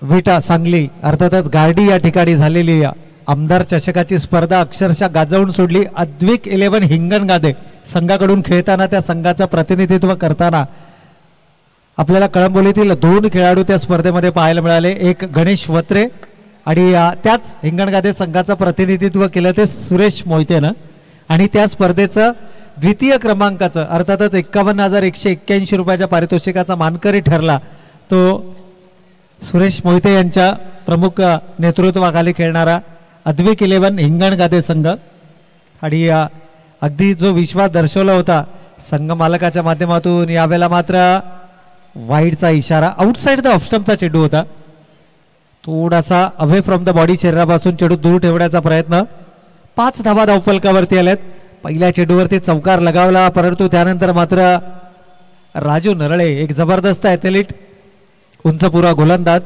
विटा सांगली अर्थातच गार्डी या ठिकाणी झालेली आमदार चषकाची स्पर्धा अक्षरशः गाजवून सोडली. अद्विक 11 हिंगणगादे संघाकडून खेळताना त्या संघाचं प्रतिनिधित्व करताना आपल्याला कळंबोलीतील 2 खेळाडू त्या स्पर्धेमध्ये पाहायला मिळाले. एक गणेश वत्रे आणि त्याच हिंगणगादे संघाचं प्रतिनिधित्व केलं ते सुरेश मोहितेनं आणि त्या स्पर्धेचं द्वितीय क्रमांकाचं अर्थातच 51,181 रुपयाच्या पारितोषिकाचा मानकरी ठरला तो सुरेश मोहिते यांच्या प्रमुख नेतृत्वाखाली खेळणारा अद्विक 11 हिंगणगादे संघ. आणि अगदी जो विश्वास दर्शवला होता संघ मालकाच्या माध्यमातून यावेळेला मात्र वाईडचा इशारा. आउटसाइड द ऑफस्टम्पचा चेंडू होता. थोडासा अवे फ्रॉम द बॉडी शरीरापासून चेंडू दूर ठेवण्याचा प्रयत्न. 5 धावा धावफलकावरती आल्यात. पहिल्या चेंडूवरती चौकार लगावला परंतु त्यानंतर मात्र राजू नरळे एक जबरदस्त ॲथलीट उंचपुरा गोलंदाज.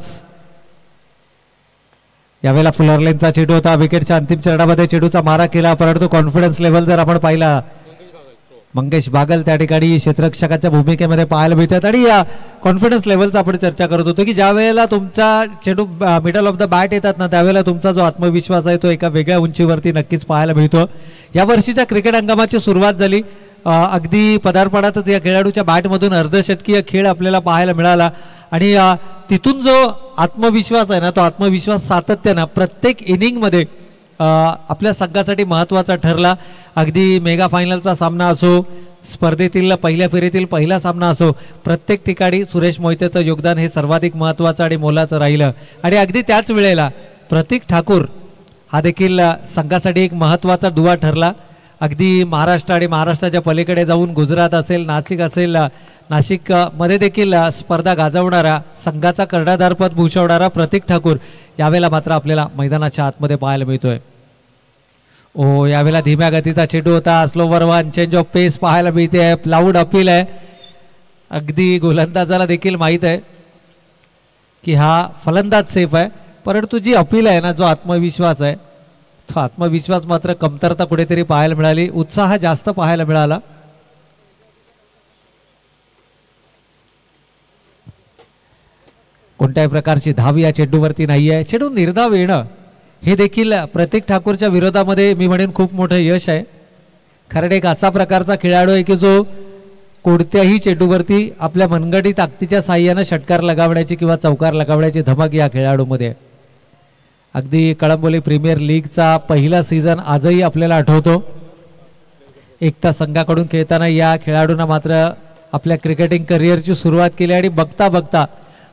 यावेळेला फुलरलेनचा चेंडू होता. विकेटच्या अंतिम चरणामध्ये चेंडूचा मारा केला परंतु कॉन्फिडन्स लेवल जर आपण पाहिला मंगेश बागल त्या ठिकाणी क्षेत्ररक्षकाच्या भूमिकेमध्ये पाहायला मिळतात. आणि या कॉन्फिडन्स लेवलचा आपण चर्चा करत होतो की ज्या वेळेला तुमचा चेंडू मिडल ऑफ द बॅट येतात ना त्यावेळेला तुमचा जो आत्मविश्वास आहे तो एका वेगळ्या उंचीवरती नक्कीच पाहायला मिळतो. या वर्षीच्या क्रिकेट हंगामाची सुरुवात झाली. अगदी पदार्पणातच या खेळाडूच्या बॅटमधून अर्धशतकीय खेळ आपल्याला पाहायला मिळाला आणि तिथून जो आत्मविश्वास आहे ना तो आत्मविश्वास सातत्यानं प्रत्येक इनिंगमध्ये आपल्या संघासाठी महत्त्वाचा ठरला. अगदी मेगा फायनलचा सामना असो स्पर्धेतील पहिल्या फेरीतील पहिला सामना असो प्रत्येक ठिकाणी सुरेश मोहितेचं योगदान हे सर्वाधिक महत्त्वाचं आणि मोलाचं राहिलं. आणि अगदी त्याच वेळेला प्रतीक ठाकूर हा देखील संघासाठी एक महत्त्वाचा दुवा ठरला. अगदी महाराष्ट्र आणि महाराष्ट्राच्या पलीकडे जाऊन गुजरात असेल नाशिक असेल नाशिकमध्ये देखील स्पर्धा गाजवणारा संघाचा कर्णधारपद भूषवणारा प्रतीक ठाकूर यावेळेला मात्र आपल्याला मैदानाच्या आतमध्ये पाहायला मिळतोय. यावेळेला धीम्या गतीचा चेंडू होता. स्लोवर वन चेंज ऑफ पेस पाहायला मिळते. लाऊड अपील आहे. अगदी गोलंदाजाला देखील माहीत आहे की हा फलंदाज सेफ आहे परंतु जी अपील आहे ना जो आत्मविश्वास आहे तो आत्मविश्वास मात्र कमतरता कुठेतरी पाहायला मिळाली. उत्साह जास्त पाहायला मिळाला. कोणत्याही प्रकारची धाव या चेंडूवरती नाही आहे. चेंडू निर्धाव येणं हे देखील प्रतीक ठाकूरच्या विरोधामध्ये मी म्हणेन खूप मोठं यश आहे. कारण एक असा प्रकारचा खेळाडू आहे की जो कोणत्याही चेंडूवरती आपल्या मनगटी ताकदीच्या साह्यानं षटकार लगावण्याची किंवा चौकार लगावण्याची धमक या खेळाडूमध्ये. अगदी कळंबोली प्रीमियर लीगचा पहिला सीझन आजही आपल्याला आठवतो. एकता संघाकडून खेळताना या खेळाडूंना मात्र आपल्या क्रिकेटिंग करिअरची सुरुवात केली आणि बघता बघता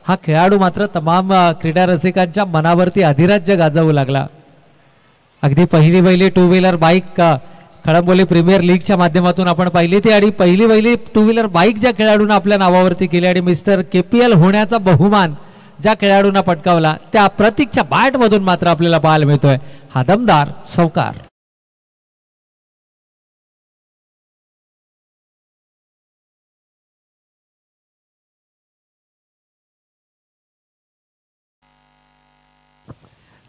हा खेळाडू मात्र तमाम क्रीडा रसिकांच्या मनावरती अधिराज्य गाजवू लागला. अगदी पहिली 2 व्हीलर बाईक कळंबोली प्रीमियर लीगच्या माध्यमातून आपण पाहिली ती आणि पहिली 2 व्हीलर बाईक ज्या खेळाडूंना आपल्या नावावरती केली आणि मिस्टर KPL होण्याचा बहुमान ज्या खेळाडूंना पटकावला त्या प्रतीकच्या बॅटमधून मात्र आपल्याला पाहायला मिळतोय हा दमदार चौकार.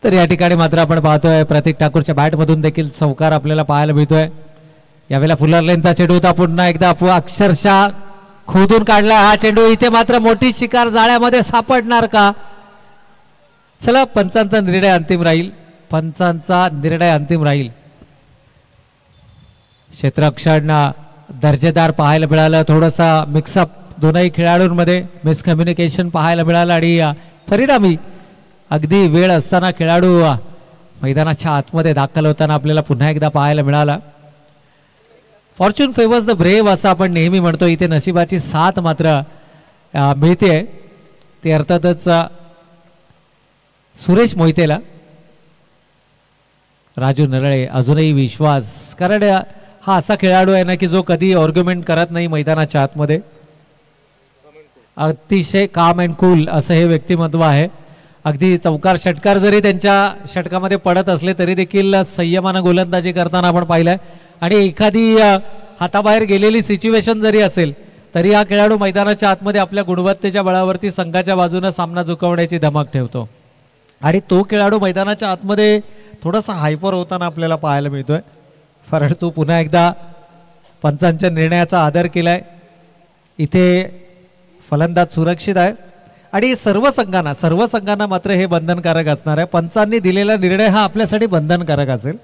तर या ठिकाणी मात्र आपण पाहतोय प्रतीक ठाकूरच्या बॅटमधून देखील चौकार आपल्याला पाहायला मिळतोय. यावेळेला फुलरलेनचा चेंडू होता. पुन्हा एकदा अक्षरशः खोदून काढला हा चेंडू. इथे मात्र मोठी शिकार जाळ्यामध्ये सापडणार का? चला पंचांचा निर्णय अंतिम राहील. क्षेत्ररक्षण दर्जेदार पाहायला मिळालं. थोडासा मिक्सअप दोनही खेळाडूंमध्ये मिसकम्युनिकेशन पाहायला मिळालं आणि परिणामी अगदी वेळ असताना खेळाडू मैदानाच्या आतमध्ये दाखल होताना आपल्याला पुन्हा एकदा पाहायला मिळाला. फॉर्च्यून फेवर्स द ब्रेव असं आपण नेहमी म्हणतो. इथे नशिबाची साथ मात्र मिळते ते अर्थातच सुरेश मोहितेला. राजू नरळे अजूनही विश्वास कारण हा असा खेळाडू आहे ना की जो कधी आर्ग्युमेंट करत नाही मैदानाच्या आतमध्ये. अतिशय काम अँड कूल असं हे व्यक्तिमत्व आहे. अगदी चौकार षटकार जरी त्यांच्या षटकामध्ये पडत असले तरी देखील संयमानं गोलंदाजी करताना आपण पाहिलंय. आणि एखादी हाताबाहेर गेलेली सिच्युएशन जरी असेल तरी हा खेळाडू मैदानाच्या आतमध्ये आपल्या गुणवत्तेच्या बळावरती संघाच्या बाजूने सामना झुकवण्याची धमक ठेवतो. आणि तो खेळाडू मैदानाच्या आतमध्ये थोडासा हायपर होताना आपल्याला पाहायला मिळतोय. परंतु पुन्हा एकदा पंचांच्या निर्णयाचा आदर केलाय. इथे फलंदाज सुरक्षित आहे आणि सर्व संघांना मात्र हे बंधनकारक असणार आहे. पंचांनी दिलेला निर्णय हा आपल्यासाठी बंधनकारक असेल.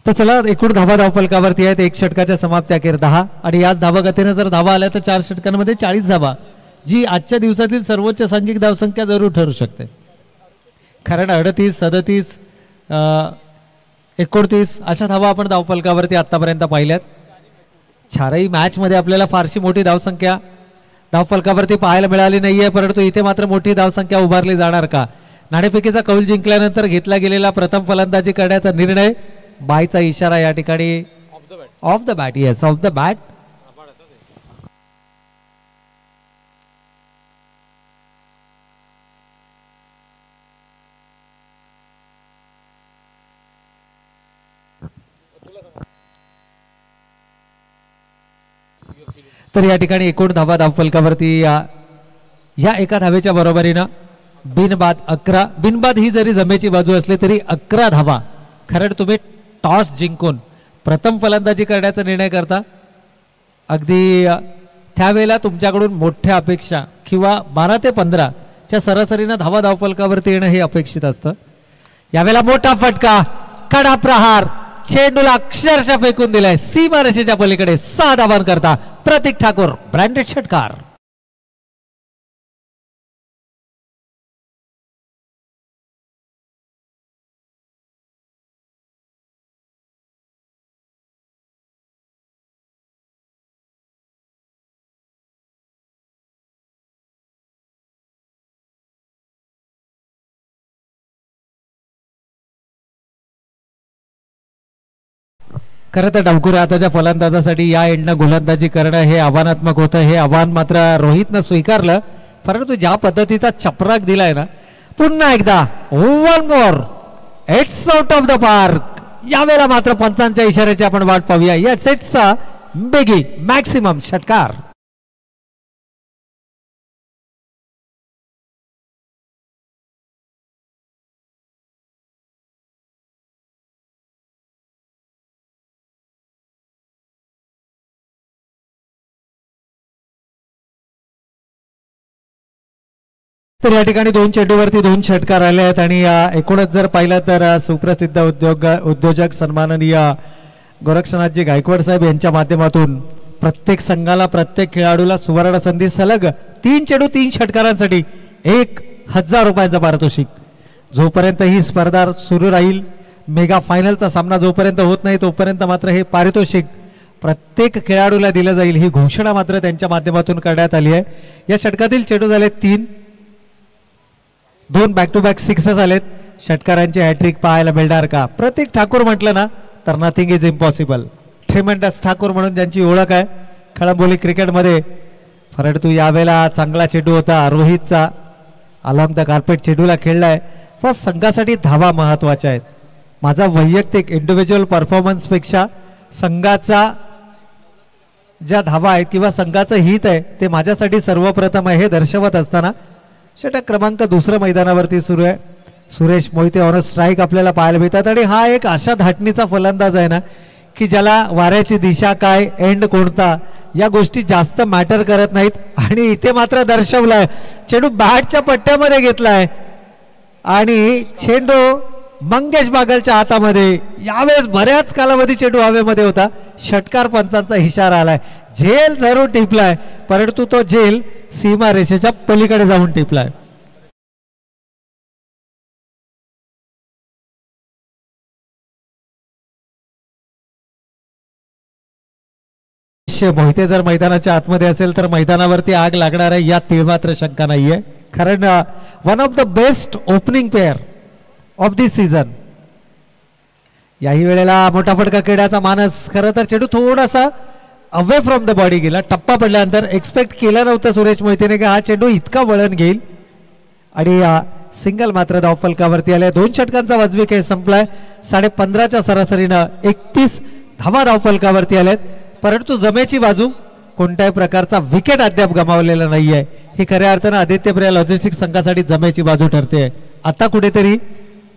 तर चला एकूण धावफलकावरती आहेत. एक षटकाच्या समाप्ती अखेर 10 आणि याच धावगतीने जर धावा आल्या तर 4 षटकांमध्ये 40 धावा, जी आजच्या दिवसातील सर्वोच्च सांघिक धावसंख्या जरूर ठरू शकते. कारण 38, 37, 29 अशा धावा आपण धावफलकावरती आतापर्यंत पाहिल्यात. चारही मॅच मध्ये आपल्याला फारशी मोठी धावसंख्या धावफलकावरती पाहायला मिळाली नाहीये, परंतु इथे मात्र मोठी धावसंख्या उभारली जाणार का? नाणेफेकीचा कौल जिंकल्यानंतर घेतला गेलेला प्रथम फलंदाजी करण्याचा निर्णय, बायचा इशारा या ठिकाणी of the bat. Yes, of the bat. तर या ठिकाणी एकूण धावा धावफलकावरती या एका धावेच्या बरोबरीनं बिनबाद 11. बिनबाद ही जरी जमेची बाजू असली तरी 11 धावा. खरं तुम्ही टॉस जिंकून प्रथम फलंदाजी करण्याचा निर्णय करता, अगदी त्यावेळेला तुमच्याकडून मोठ्या अपेक्षा किंवा 12 ते 15 च्या सरासरीनं धावा धावफलकावरती येणं हे अपेक्षित असतं. यावेळेला मोठा फटका, कडा प्रहार, चेंडूला अक्षरशः फेकून दिलाय सीमारेषेच्या पलीकडे. 6 धावांकरता प्रतीक ठाकूर ब्रँडेड षटकार. खरं तर डावखुर हाताच्या फलंदाजासाठी या एंडनं गोलंदाजी करणं हे आव्हानात्मक होतं. हे आव्हान मात्र रोहितनं स्वीकारलं, परंतु ज्या पद्धतीचा चपराक दिलाय ना, पुन्हा एकदा one more, it's out of the park. यावेळेला मात्र पंचांच्या इशाऱ्याची आपण वाट पाहूया. येस, इट्स अ बिगी मॅक्सिमम षटकार. तर या ठिकाणी 2 चेंडूवरती 2 षटकार आले आहेत आणि एकूणच जर पाहिलं तर सुप्रसिद्ध उद्योजक सन्माननीय गोरक्षनाथजी गायकवाड साहेब यांच्या माध्यमातून प्रत्येक संघाला, प्रत्येक खेळाडूला सुवर्ण संधी सलग 3 चेंडू 3 षटकारांसाठी 1000 रुपयांचा पारितोषिक. जोपर्यंत ही स्पर्धा सुरू राहील, मेगा फायनलचा सामना जोपर्यंत होत नाही तोपर्यंत मात्र हे पारितोषिक प्रत्येक खेळाडूला दिलं जाईल, ही घोषणा मात्र त्यांच्या माध्यमातून करण्यात आली आहे. या षटकातील चेंडू झाले 3, 2 बॅक टू बॅक सिक्सेस आलेत. षटकारांची हॅट्रिक पाहायला मिळणार का? प्रतीक ठाकूर म्हटलं ना तर nothing is impossible. Tremendous Thakur म्हणून ज्यांची ओळख आहे खळंबोली क्रिकेटमध्ये, परंतु यावेळेला चांगला चेंडू होता रोहितचा, अलॉंग द कार्पेट चेंडूला खेळलाय. फक्त संघासाठी धावा महत्वाच्या आहेत. माझा वैयक्तिक इंडिव्हिज्युअल परफॉर्मन्सपेक्षा संघाचा ज्या धावा आहेत किंवा संघाचं हित आहे ते माझ्यासाठी सर्वप्रथम आहे हे दर्शवत असताना षटक क्रमांक 2 मैदानावरती सुरू आहे. सुरेश मोहिते ऑन स्ट्राईक आपल्याला पाहायला मिळतात आणि हा एक अशा धाटणीचा फलंदाज आहे ना की ज्याला वाऱ्याची दिशा काय, एंड कोणता, या गोष्टी जास्त मॅटर करत नाहीत. आणि इथे मात्र दर्शवलाय, चेंडू बॅटच्या पट्ट्यामध्ये घेतलाय आणि चेंडू मंगेश बागलच्या हातामध्ये. यावेळेस बऱ्याच कालावधी चेंडू हवेमध्ये होता. षटकार पंचांचा इशारा आलाय. झेल जरूर टिपलाय, परंतु तो झेल सीमा रेषेच्या पलीकडे जाऊन टिपलाय. मोहिते जर मैदानाच्या आतमध्ये असेल तर मैदानावरती आग लागणार आहे यात तीळमात्र शंका नाहीये. कारण one of the best opening pair of this season. याही वेळेला मोठा फटका खेळण्याचा मानस. खरं तर चेंडू थोडासा अवे फ्रॉम द बॉडी गेला. टप्पा पडल्यानंतर एक्सपेक्ट केलं नव्हतं सुरेश मोहितेने की हा चेंडू इतका वळण घेईल आणि सिंगल मात्र धाव फलकावरती आले. 2 षटकांचा वाजवी खेळ संपलाय. 15.5च्या सरासरीनं 31 धावा धाव फलकावरती आल्यात. परंतु जमेची बाजू कोणत्याही प्रकारचा विकेट अद्याप गमावलेला नाहीये. ही खऱ्या अर्थानं आदित्य बिर्ला लॉजिस्टिक्स संघासाठी जमेची बाजू ठरते. आता कुठेतरी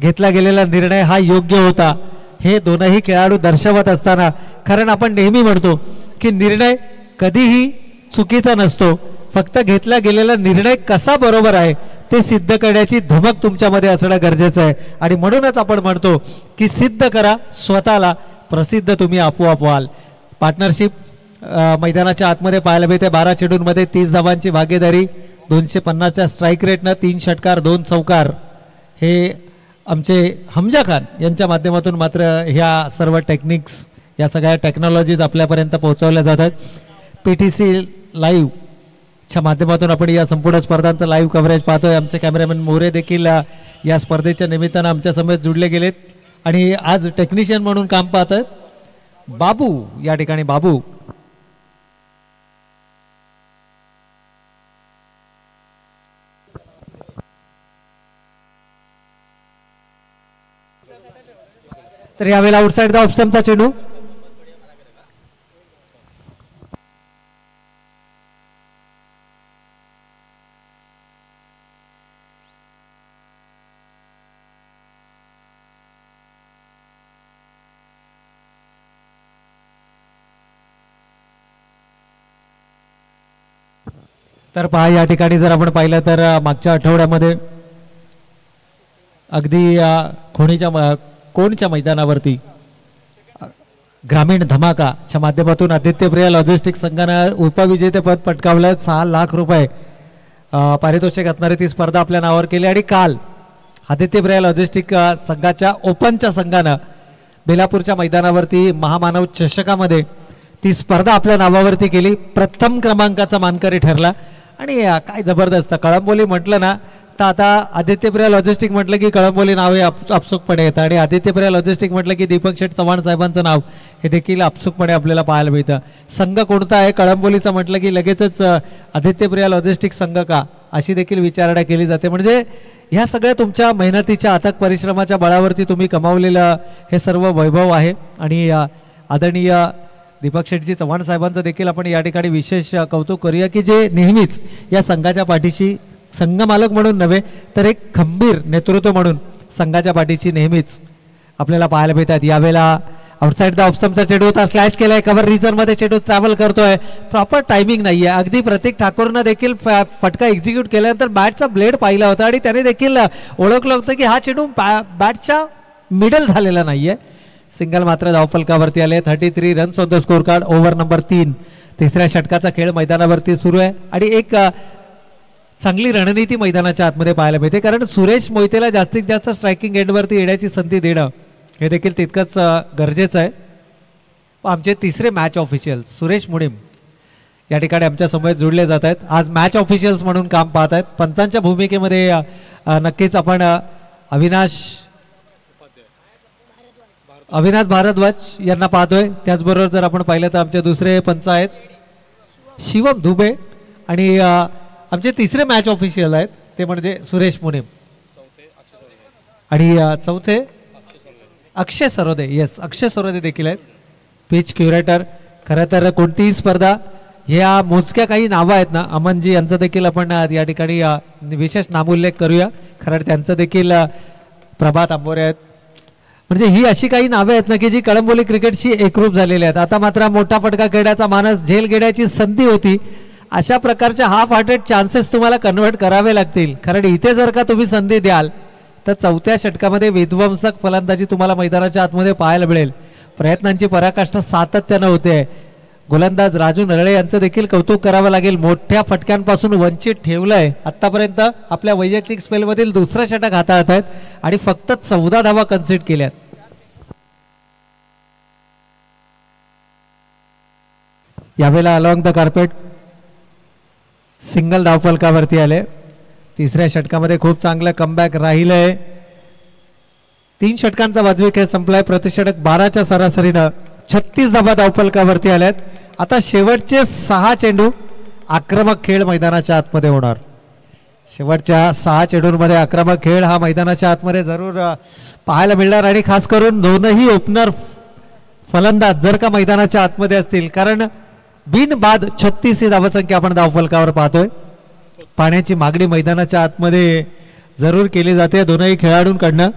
घेतला गेलेला निर्णय हा योग्य होता हे दोनही खेळाडू दर्शवत असताना, कारण आपण नेहमी म्हणतो की निर्णय कधीही चुकीचा नसतो, फक्त घेतला गेलेला निर्णय कसा बरोबर आहे ते सिद्ध करण्याची धमक तुमच्यामध्ये असणं गरजेचं आहे. आणि म्हणूनच आपण म्हणतो की सिद्ध करा स्वतःला, प्रसिद्ध तुम्ही आपोआप व्हाल. पार्टनरशिप मैदानाच्या आतमध्ये पाहायला मिळते. 12 चेंडूंमध्ये 30 धावांची भागीदारी, 250च्या स्ट्राईक रेटनं 3 षटकार 2 चौकार. हे आमचे हमजा खान यांच्या माध्यमातून मात्र ह्या सर्व टेक्निक्स, या सगळ्या टेक्नॉलॉजीज आपल्यापर्यंत पोहोचवल्या जातात. PTC लाईव्हच्या माध्यमातून आपण या संपूर्ण स्पर्धांचं लाईव्ह कव्हरेज पाहतोय. आमचे कॅमेरामॅन मोरे देखील या स्पर्धेच्या निमित्तानं आमच्या समेत जुडले गेलेत आणि आज टेक्निशियन म्हणून काम पाहतात बाबू. या ठिकाणी बाबू तर यावेळेला आउटसाइड द ऑफ स्टंपचा चेंडू. तर पहा या ठिकाणी जर आपण पाहिलं तर मागच्या आठवड्यामध्ये अगदी कोणच्या मैदानावरती ग्रामीण धमाकाच्या माध्यमातून आदित्य बिर्ला लॉजिस्टिक्स संघानं उपविजेतेपद पटकावलं. 6 लाख रुपये पारितोषिक असणारी ती स्पर्धा आपल्या नावावर केली. आणि काल आदित्य बिर्ला लॉजिस्टिक संघाच्या ओपनच्या संघानं बेलापूरच्या मैदानावरती महामानव चषकामध्ये ती स्पर्धा आपल्या नावावरती केली. प्रथम क्रमांकाचा मानकरी ठरला. आणि काय जबरदस्त कळंबोली म्हटलं ना तर आता आदित्य बिर्ला लॉजिस्टिक म्हटलं की कळंबोली नाव हे आपसुकपणे येतं आणि आदित्य बिर्ला लॉजिस्टिक म्हटलं की दीपक शेठ चव्हाण साहेबांचं नाव हे देखील आपसुकपणे आपल्याला पाहायला मिळतं. संघ कोणता आहे कळंबोलीचा म्हटलं की लगेचच आदित्य बिर्ला लॉजिस्टिक संघ का अशी देखील विचारणा केली जाते. म्हणजे ह्या सगळ्या तुमच्या मेहनतीच्या अथक परिश्रमाच्या बळावरती तुम्ही कमावलेलं हे सर्व वैभव आहे. आणि आदरणीय दीपक शेठजी चव्हाण साहेबांचं देखील आपण या ठिकाणी विशेष कौतुक करूया की जे नेहमीच या संघाच्या पाठीशी संघ मालक म्हणून नव्हे तर एक खंबीर नेतृत्व म्हणून संघाच्या पाठीशी नेहमीच आपल्याला पाहायला मिळतात. यावेळेला आउटसाइड द ऑफ स्टंपचा चेंडू होता. स्लॅश केलाय. कव्हर रिझनमध्ये चेंडू ट्रॅव्हल करतोय. प्रॉपर टायमिंग नाहीये. अगदी प्रतीक ठाकूरनं देखील फटका एक्झिक्यूट केल्यानंतर बॅटचा ब्लेड पाहिला होता आणि त्याने देखील ओळखलं होतं की हा चेंडू बॅटच्या मिडल झालेला नाहीये. सिंगल मात्र धावफलकावरती आले. 33 runs on the score card. Over number 3. तिसऱ्या षटकाचा खेळ मैदानावरती सुरू आहे आणि एक चांगली रणनीती मैदानाच्या आतमध्ये पाहायला मिळते, कारण सुरेश मोहितेला जास्तीत जास्त स्ट्रायकिंग एंडवरती येण्याची संधी देणं हे देखील तितकंच गरजेचं आहे. आमचे तिसरे मॅच ऑफिशियल सुरेश मुडीम या ठिकाणी आमच्या समोर जोडले जात आहेत. आज मॅच ऑफिशियल्स म्हणून काम पाहत आहेत. पंचांच्या भूमिकेमध्ये नक्कीच आपण अविनाश भारद्वाज यांना पाहतोय. त्याचबरोबर जर आपण पाहिलं तर आमचे दुसरे पंच आहेत शिवम दुबे आणि आमचे तिसरे मॅच ऑफिशियल आहेत ते म्हणजे सुरेश मुनीम आणि चौथे अक्षय सरोदे. येस, अक्षय सरोदे देखील आहेत पिच क्युरेटर. खरं तर कोणतीही स्पर्धा ह्या मोजक्या काही नावं आहेत ना, अमनजी यांचं देखील आपण या ठिकाणी विशेष नामोल्लेख करूया. खरं त्यांचं देखील प्रभात आंबोरे आहेत. म्हणजे ही अशी काही नावे आहेत ना की जी कळंबोली क्रिकेटशी एकरूप झालेली आहेत. आता मात्र मोठा फटका खेळण्याचा मानस झेल घेण्याची संधी होती. अशा प्रकारच्या हाफ हार्टेड चान्सेस तुम्हाला कन्वर्ट करावे लागतील, कारण इथे जर का तुम्ही संधी द्याल तर चौथ्या षटकामध्ये विध्वंसक फलंदाजी तुम्हाला मैदानाच्या आतमध्ये पाहायला मिळेल. प्रयत्नांची पराकाष्ठा सातत्यानं होते. गोलंदाज राजू नरळे यांचं देखील कौतुक करावं लागेल. मोठ्या फटक्यांपासून वंचित ठेवलंय. आतापर्यंत आपल्या वैयक्तिक स्पेलमधील दुसरं षटक हाताळत आहेत आणि फक्त 14 धावा कन्सिड केल्यात. यावेळेला अलॉंग द कार्पेट सिंगल धावफलकावरती आले. तिसऱ्या षटकामध्ये खूप चांगलं कमबॅक राहिलंय. 3 षटकांचा वाजवी खेळ संपलाय. प्रतिषटक 12च्या सरासरीनं 36 धावा धावफलकावरती आल्यात आता शेवटचे 6 चेंडू आक्रमक खेळ मैदानाच्या आतमध्ये होणार. शेवटच्या 6 चेंडूंमध्ये आक्रमक खेळ हा मैदानाच्या आतमध्ये जरूर पाहायला मिळणार आणि खास करून दोनही ओपनर फलंदाज जर का मैदानाच्या आतमध्ये असतील, कारण बिनबाद 36 ही धावसंख्या आपण धावफलकावर पाहतोय. पाण्याची मागणी मैदानाच्या आतमध्ये जरूर केली जाते दोनही खेळाडूंकडनं.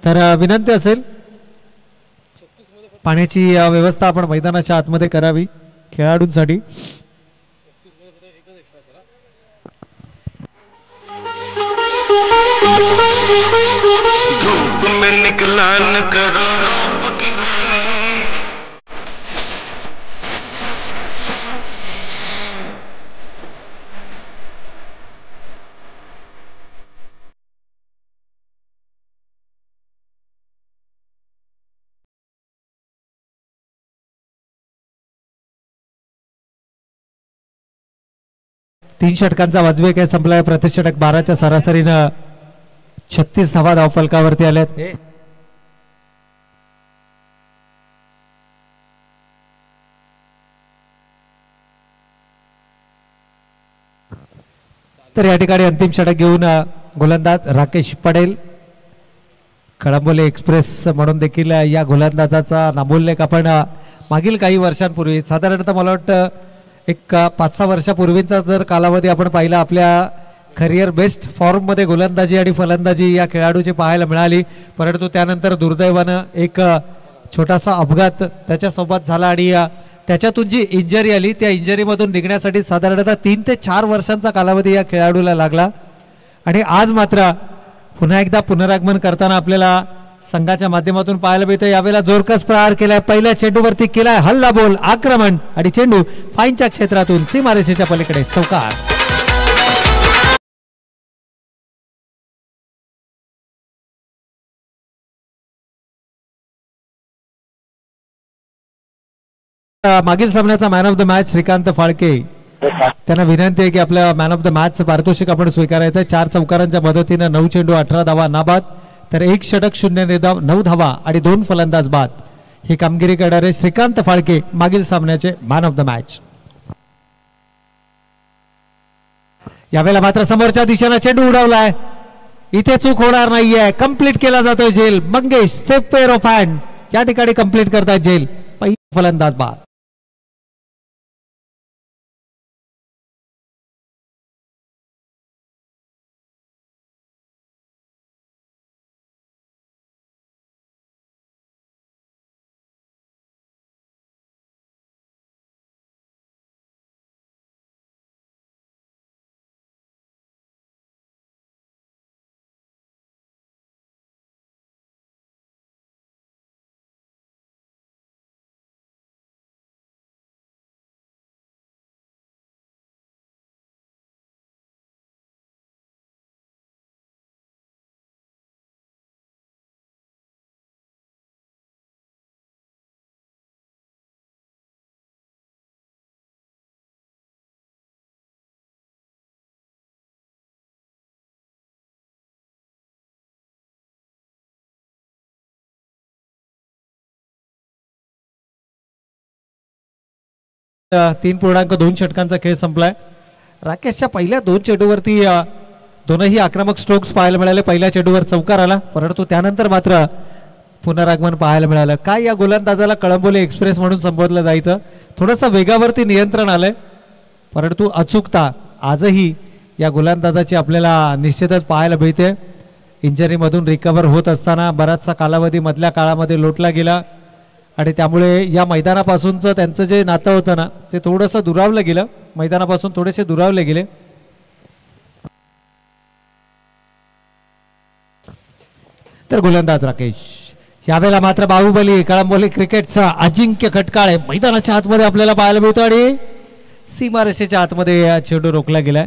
तर विनंती असेल पाण्याची व्यवस्था आपण मैदानाच्या आतमध्ये करावी खेळाडूंसाठी. धूप में निकला न करो तीन षटकांचा वाजवे काय संपलाय. प्रतिषटक 12च्या सरासरीनं 36 धावा धावफलकावरती आल्यात. तर या ठिकाणी अंतिम षटक घेऊन गोलंदाज राकेश पटेल. कळंबोली एक्सप्रेस म्हणून देखील या गोलंदाजाचा नामोल्लेख आपण मागील काही वर्षांपूर्वी, साधारणतः मला वाटतं एक 5-6 वर्षापूर्वीचा जर कालावधी आपण पाहिला, आपल्या करिअर बेस्ट फॉर्ममध्ये गोलंदाजी आणि फलंदाजी या खेळाडूची पाहायला मिळाली. परंतु त्यानंतर दुर्दैवानं एक छोटासा अपघात त्याच्यासोबत झाला आणि त्याच्यातून जी इंजरी आली त्या इंजरीमधून निघण्यासाठी साधारणतः 3 ते 4 वर्षांचा कालावधी या खेळाडूला लागला. आणि आज मात्र पुन्हा एकदा पुनरागमन करताना आपल्याला संघाच्या माध्यमातून पाहायला मिळतं. यावेळेला जोरकस प्रहार केलाय, पहिल्या चेंडूवरती केलाय हल्ला बोल, आक्रमण आणि चेंडू फाईनच्या क्षेत्रातून सीमारेषेच्या पलीकडे चौकार. मागील सामन्याचा man of the match Shrikant Phalke, त्यांना विनंती आहे की आपल्या मॅन ऑफ द मॅच पारितोषिक आपण स्वीकारायचं. 4 चौकारांच्या मदतीनं 9 चेंडू 18 धावा नाबाद, तर 1 षटक 0 निर्धाव 9 धावा आणि 2 फलंदाज बाद ही कामगिरी करणारे श्रीकांत फाळके मागील सामन्याचे मॅन ऑफ द मॅच. यावेळेला मात्र समोरच्या दिशेनं चेंडू उडवलाय, इथे चूक होणार नाहीये, कंप्लीट केला जातोय झेल. Mangesh safe pair of hand या ठिकाणी कंप्लीट करतायत झेल, पहिला फलंदाज बाद. तीन 3.2 षटकांचा खेळ संपलाय. राकेशच्या पहिल्या 2 चेंडूवरती दोनही आक्रमक स्ट्रोक्स पाहायला मिळाले. पहिल्या चेंडूवर चौकार आला, परंतु त्यानंतर मात्र पुनरागमन पाहायला मिळालं. काय या गोलंदाजाला कळंबोली एक्सप्रेस म्हणून संबोधलं जायचं. थोडंसं वेगावरती नियंत्रण आलंय, परंतु अचूकता आजही या गोलंदाजाची आपल्याला निश्चितच पाहायला मिळते. इंजरीमधून रिकव्हर होत असताना बराचसा कालावधी मधल्या काळामध्ये लोटला गेला आणि त्यामुळे या मैदानापासूनचं त्यांचं जे नातं होतं ना ते थोडंसं दुरावलं गेलं, मैदानापासून थोडेसे दुरावले गेले. तर गोलंदाज राकेश, यावेळेला मात्र बाहुबली कळंबोली क्रिकेटचा अजिंक्य खटकाळे मैदानाच्या आतमध्ये आपल्याला पाहायला मिळतो आणि सीमारेषेच्या आतमध्ये चेंडू रोखला गेलाय.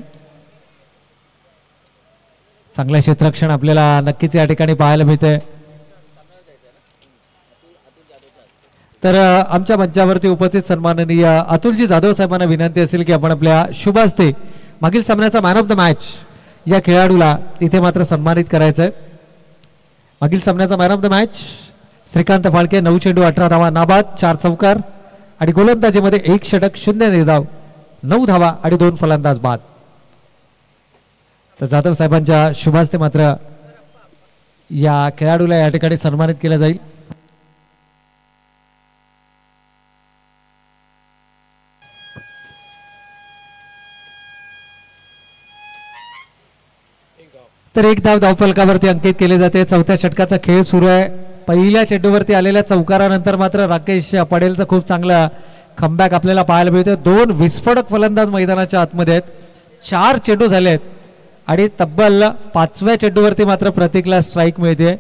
चांगलं क्षेत्ररक्षण आपल्याला नक्कीच या ठिकाणी पाहायला मिळतंय. तर आमच्या मंचावरती उपस्थित सन्माननीय अतुलजी जाधव साहेबांना विनंती असेल की आपण आपल्या शुभ हस्ते मागील सामन्याचा मॅन ऑफ द मॅच या खेळाडूला इथे मात्र सन्मानित करायचं आहे. मागील सामन्याचा man of the match Shrikant Phalke, 9 चेंडू 18 धावा नाबाद, 4 चौकार आणि गोलंदाजीमध्ये 1 षटक 0 निर्धाव 9 धावा आणि 2 फलंदाज बाद. तर जाधव साहेबांच्या शुभास्ते मात्र या खेळाडूला या ठिकाणी सन्मानित केलं जाईल. तर 1 धाव धावफलकावरती अंकित केले जाते. 4थ्या षटकाचा खेळ सुरू आहे. पहिल्या चेंडूवरती आलेल्या चौकारानंतर मात्र राकेश पडेलचा खूप चांगला कमबॅक आपल्याला पाहायला मिळतो. 2 विस्फोटक फलंदाज मैदानाच्या आतमध्ये आहेत. 4 चेंडू झाले आहेत आणि तब्बल 5व्या चेंडूवरती मात्र प्रतीकला स्ट्राईक मिळते.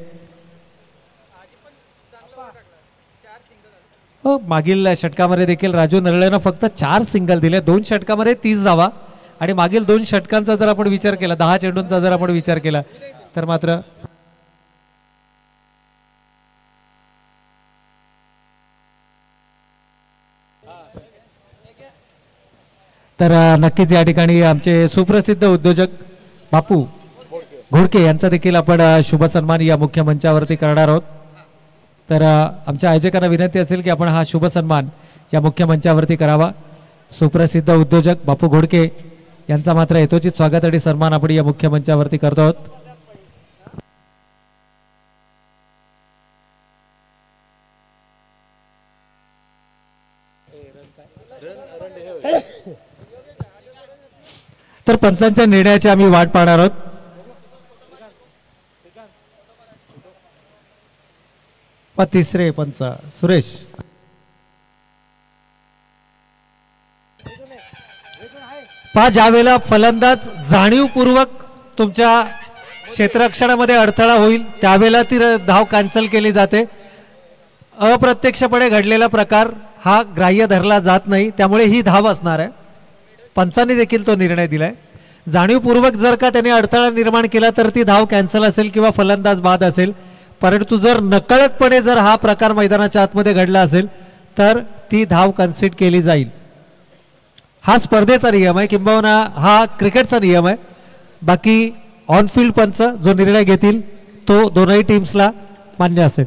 मागील षटकामध्ये देखील राजू नरळेनं फक्त 4 सिंगल दिले. 2 षटकामध्ये 30 धावा आणि मागील 2 षटकांचा जर आपण विचार केला, 10 चेंडूंचा जर आपण विचार केला तर मात्र तर नक्कीच या ठिकाणी आमचे सुप्रसिद्ध उद्योजक बापू घोडके यांचा देखील आपण शुभ सन्मान या मुख्य मंचावरती करणार आहोत. तर आमच्या आयोजकांना विनंती असेल की आपण हा शुभ सन्मान या मुख्य मंचावरती करावा. सुप्रसिद्ध उद्योजक बापू घोडके यांचा मात्र यथोचित स्वागत आणि सन्मान आपण या मुख्य मंचावरती करतो आहोत. तर पंचांच्या निर्णयाची आम्ही वाट पाहणार आहोत. तिसरे पंच सुरेश. ज्या वेळेला फलंदाज जाणीवपूर्वक तुमच्या क्षेत्ररक्षणामध्ये अडथळा होईल त्यावेळेला ती धाव कॅन्सल केली जाते. अप्रत्यक्षपणे घडलेला प्रकार हा ग्राह्य धरला जात नाही, त्यामुळे ही धाव असणार आहे. पंचांनी देखील तो निर्णय दिलाय. जाणीवपूर्वक जर का त्याने अडथळा निर्माण केला तर ती धाव कॅन्सल असेल किंवा फलंदाज बाद असेल. परंतु जर नकळतपणे जर हा प्रकार मैदानाच्या आतमध्ये घडला असेल तर ती धाव कन्सिड केली जाईल. हा स्पर्धेचा नियम आहे किंबहुना हा क्रिकेटचा नियम आहे. बाकी ऑन फील्ड पंच जो निर्णय घेतील तो दोनही टीम्सला मान्य असेल.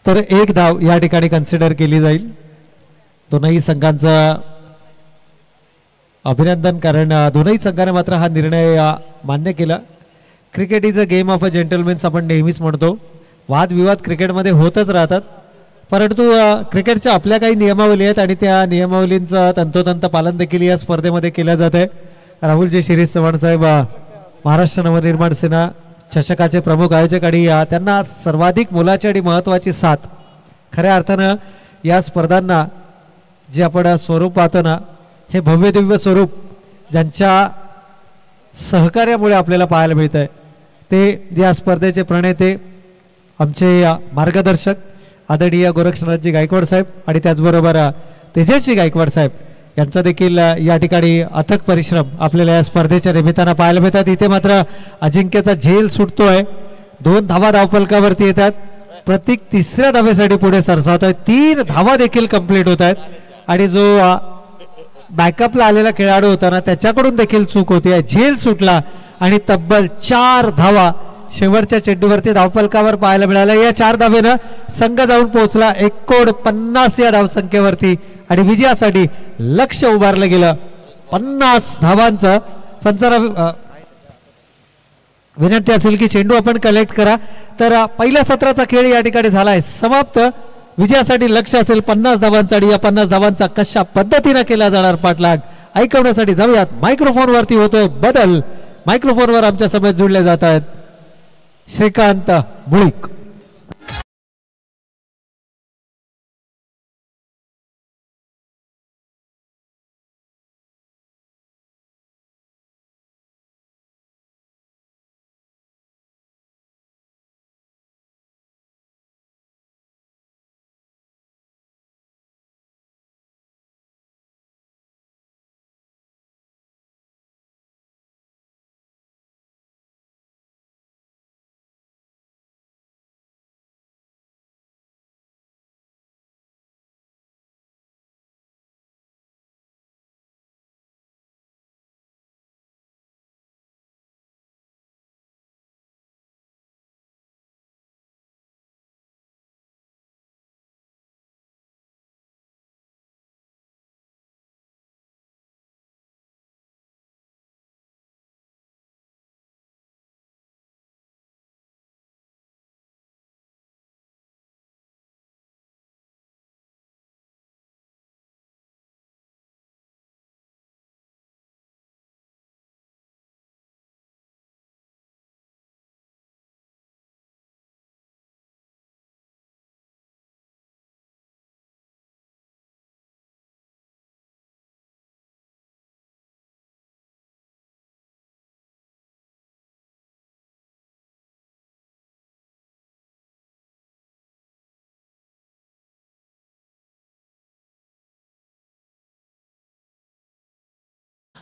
तर 1 धाव या ठिकाणी कन्सिडर केली जाईल. दोनही संघांचं अभिनंदन, कारण दोनही संघाने मात्र हा निर्णय मान्य केला. Cricket is a game of a gentlemen's आपण नेहमीच म्हणतो. वादविवाद क्रिकेटमध्ये होतच राहतात, परंतु क्रिकेटच्या आपल्या काही नियमावली आहेत आणि त्या नियमावलींचं तंतोतंत पालन देखील या स्पर्धेमध्ये केलं जात आहे. राहुलजी शिरीष चव्हाण साहेब, महाराष्ट्र नवनिर्माण सेना चषकाचे प्रमुख आयोजक आणि त्यांना सर्वाधिक मोलाची आणि महत्त्वाची साथ खऱ्या अर्थानं या स्पर्धांना जे आपण स्वरूप पाहतो ना, हे भव्य दिव्य स्वरूप ज्यांच्या सहकार्यामुळे आपल्याला पाहायला मिळत आहे ते या स्पर्धेचे प्रणेते आमचे मार्गदर्शक आदरणीय गोरक्षनाथजी गायकवाड साहेब आणि त्याचबरोबर तेजस्वी गायकवाड साहेब यांचा देखील या ठिकाणी अथक परिश्रम आपल्याला या स्पर्धेच्या निमित्तानं पाहायला मिळतात. इथे मात्र अजिंक्यचा झेल सुटतोय. 2 धावा धावफलकावरती येतात. प्रतीक 3ऱ्या धावेसाठी पुढे सरसावत आहे. 3 धावा देखील कंप्लीट होत आहेत आणि जो बॅकअपला आलेला खेळाडू होता ना त्याच्याकडून देखील चूक होती आहे. झेल सुटला आणि तब्बल 4 धावा शेवटच्या चेंडूवरती धावफलकावर पाहायला मिळाल्या. या 4 धावेनं संघ जाऊन पोहोचला 150 या धावसंख्येवरती आणि विजयासाठी लक्ष उभारलं गेलं 50 धावांचं. पंचांना विनंती असेल की चेंडू आपण कलेक्ट करा. तर पहिल्या सत्राचा खेळ या ठिकाणी झालाय समाप्त. विजयासाठी लक्ष असेल 50 धावांचा आणि या 50 धावांचा कशा पद्धतीने केला जाणार पाठलाग ऐकवण्यासाठी जाऊयात. मायक्रोफोनवरती होतोय बदल. मायक्रोफोनवर आमच्या समेत जुळले जात आहेत श्रीकांत मुळीक.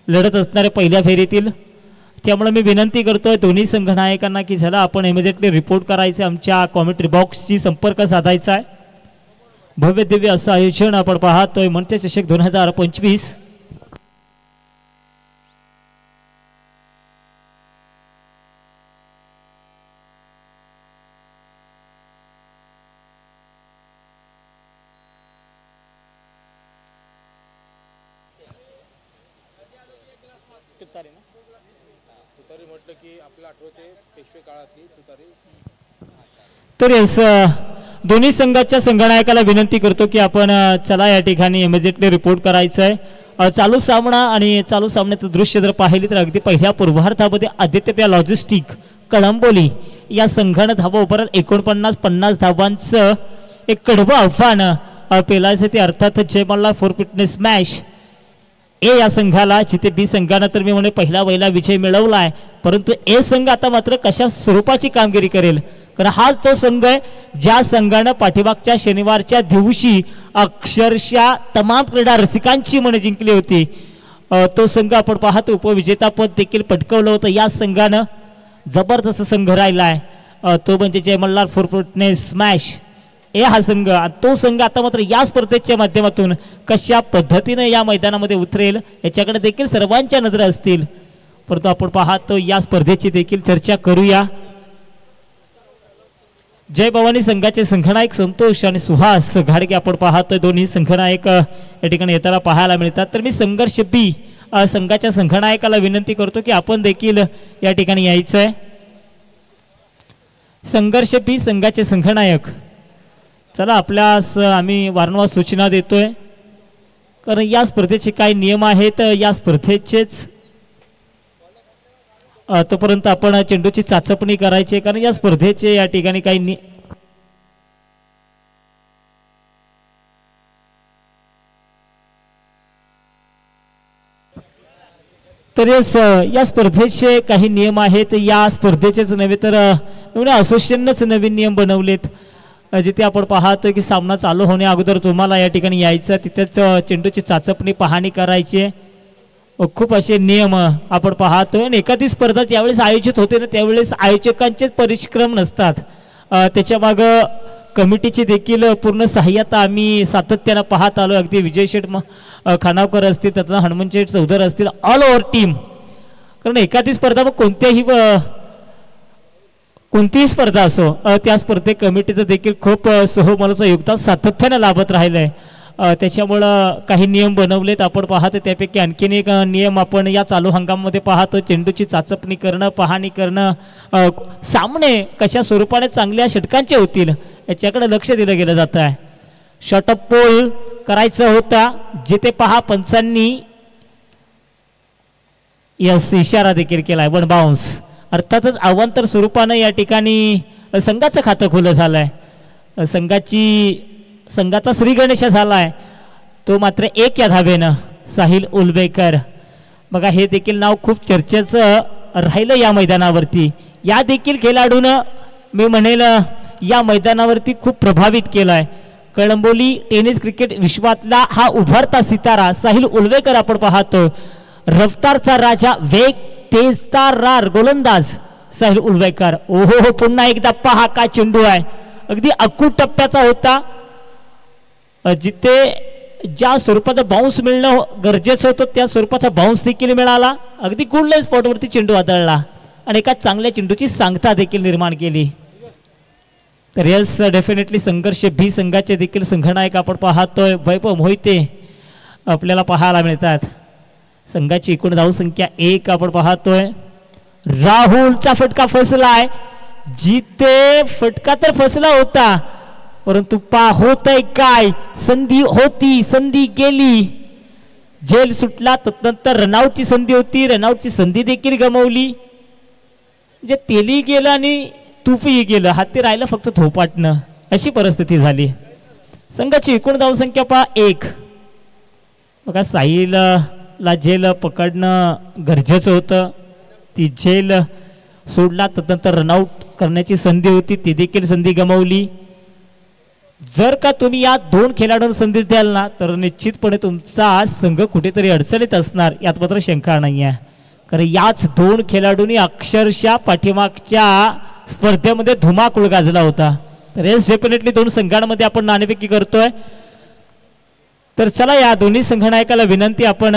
लढत असणाऱ्या पहिल्या फेरीतील. त्यामुळे मी विनंती करतोय दोन्ही संघनायकांना की झाला आपण इमिजिएटली रिपोर्ट करायचे, आमच्या कॉमेंट्री बॉक्सशी संपर्क साधायचा आहे. भव्य दिव्य असं आयोजन आपण पाहतोय मंच चषक 2025. तर यस दोन्ही संघाच्या संघनायकाला विनंती करतो की आपण चला या ठिकाणी इमिजिएटली रिपोर्ट करायचं आहे. चालू सामना आणि चालू सामन्याचं दृश्य जर पाहिली तर अगदी पहिल्या पूर्वार्धामध्ये आदित्य लॉजिस्टिक कळंबोली या संघानं धावा उभारत 49-50 धावांचं एक कडवं आव्हान पेलायचं ते अर्थात जयमल्ला फॉर फिटनेस मॅच ए या संघाला, जिथे बी संघानं तर मी म्हणे पहिला विजय मिळवला आहे. परंतु ए संघ आता मात्र कशा स्वरूपाची कामगिरी करेल, कारण हाच तो संघ आहे ज्या संघानं पाठीमागच्या शनिवारच्या दिवशी अक्षरशः तमाम क्रीडा रसिकांची मने जिंकली होती. तो संघ आपण पाहतो उपविजेतापद देखील पटकवलं होतं. या संघानं जबरदस्त संघ राहिला आहे, तो म्हणजे जय मल्हार फॉर फिटनेस स्मॅश ए हा संघ. तो संघ आता मात्र या स्पर्धेच्या माध्यमातून कशा पद्धतीने या मैदानामध्ये उतरेल याच्याकडे देखील सर्वांच्या नजरा असतील. परंतु आपण पाहतो या स्पर्धेची देखील चर्चा करूया. जय भवानी संघाचे संघनायक संतोष आणि सुहास घाडगे आपण पाहतोय दोन्ही संघनायक या ठिकाणी येताना पाहायला मिळतात. तर मी संघर्ष बी संघाच्या संघनायकाला विनंती करतो की आपण देखील या ठिकाणी यायचं आहे. संघर्ष बी संघाचे संघनायक, चला आपल्यास आम्ही वारंवार सूचना देतोय कारण या स्पर्धेचे काही नियम आहेत. या स्पर्धेचेच तोपर्यंत आपण चेंडूची चाचपणी करायची, कारण या स्पर्धेचे या ठिकाणी काही तर या स्पर्धेचे काही नियम आहेत. या स्पर्धेचेच नव्हे तर असोसिएशनच नवीन नियम बनवलेत, जिथे आपण पाहतोय की सामना चालू होण्या अगोदर तुम्हाला या ठिकाणी यायचं, तिथेच चेंडूची चाचपणी पाहणी करायची. खूप असे नियम आपण पाहतोय. आणि एखादी स्पर्धा ज्यावेळेस आयोजित होते ना त्यावेळेस आयोजकांचेच परिश्रम नसतात, त्याच्या माग कमिटीची देखील पूर्ण सहाय्यता आम्ही सातत्यानं पाहत आलो. अगदी विजय शेठ खानावकर असतील, त्यातनं हनुमंत शेठ चौधर असतील, ऑल ओव्हर टीम. कारण एखादी स्पर्धा मग कोणतीही स्पर्धा असो त्या स्पर्धे कमिटीचं देखील खूप सहमोलाचं योगदान सातत्यानं लाभत राहिलंय. त्याच्यामुळं काही नियम बनवलेत आपण पाहतो. त्यापैकी आणखीन एक नियम आपण या चालू हंगामामध्ये पाहतो, चेंडूची चाचपणी करणं, पाहणी करणं, सामने कशा स्वरूपाने चांगल्या षटकांचे होतील याच्याकडे लक्ष दिलं गेलं जात आहे. शॉर्ट ऑफ पोल करायचं होता, जिथे पहा पंचांनी यस इशारा देखील केलाय, वन बाउन्स. अर्थातच अवांतर स्वरूपानं या ठिकाणी संघाचं खातं खुलं झालंय. संघाचा श्री गणेश झालाय, तो मात्र 1 या धावेनं साहिल उलवेकर. बघा हे देखील नाव खूप चर्चेचं राहिलं या मैदानावरती. या देखील खेळाडूनं मी म्हणेल या मैदानावरती खूप प्रभावित केलाय. कळंबोली टेनिस क्रिकेट विश्वातला हा उभरता सितारा साहिल उलवेकर आपण पाहतो. रफ्तारचा राजा, वेग, तेजतार गोलंदाज साहिल उलवेकर. ओहो पुन्हा एकदा पहा काय चेंडू आहे, अगदी अकूट टप्प्याचा होता, जिथे ज्या स्वरूपाचा बाउन्स मिळणं गरजेचं होतं त्या स्वरूपाचा बाउन्स देखील मिळाला. अगदी गुडलाईन स्पॉटवरती चेंडू आदळला आणि एका चांगल्या चेंडूची सांगता देखील निर्माण केली. तर यस डेफिनेटली संघर्ष बी संघाचे देखील संघनायक आपण पाहतोय वैभव मोहिते आपल्याला पाहायला मिळतात. संघाची एकूण धावसंख्या 1 आपण पाहतोय. राहुलचा फटका फसलाय, जिथे फटका तर फसला होता परंतु होतय काय, संधी होती, संधी गेली, झेल सुटला. तदनंतर रनआउटची संधी होती, रनआउटची संधी देखील गमावली. म्हणजे तेली गेलं आणि तुफी गेलं, हाती राहिलं फक्त थोपाटणं, अशी परिस्थिती झाली. संघाची एकूण धावसंख्या पहा 1. बघा साहिलला झेल पकडणं गरजेचं होतं, ती झेल सोडला. तदनंतर रनआउट करण्याची संधी होती, ती देखील संधी गमावली. जर का तुम्ही या दोन खेळाडूंना संधी द्याल ना तर निश्चितपणे तुमचा संघ कुठेतरी अडचणीत असणार, यात मात्र शंका नाही आहे. कारण याच दोन खेळाडूंनी अक्षरशः पाठीमागच्या स्पर्धेमध्ये धुमाकूळ गाजला होता. तर हेच डेफिनेटली दोन संघांमध्ये आपण नाणेफेकी करतोय. तर चला या दोन्ही संघनायकाला विनंती, आपण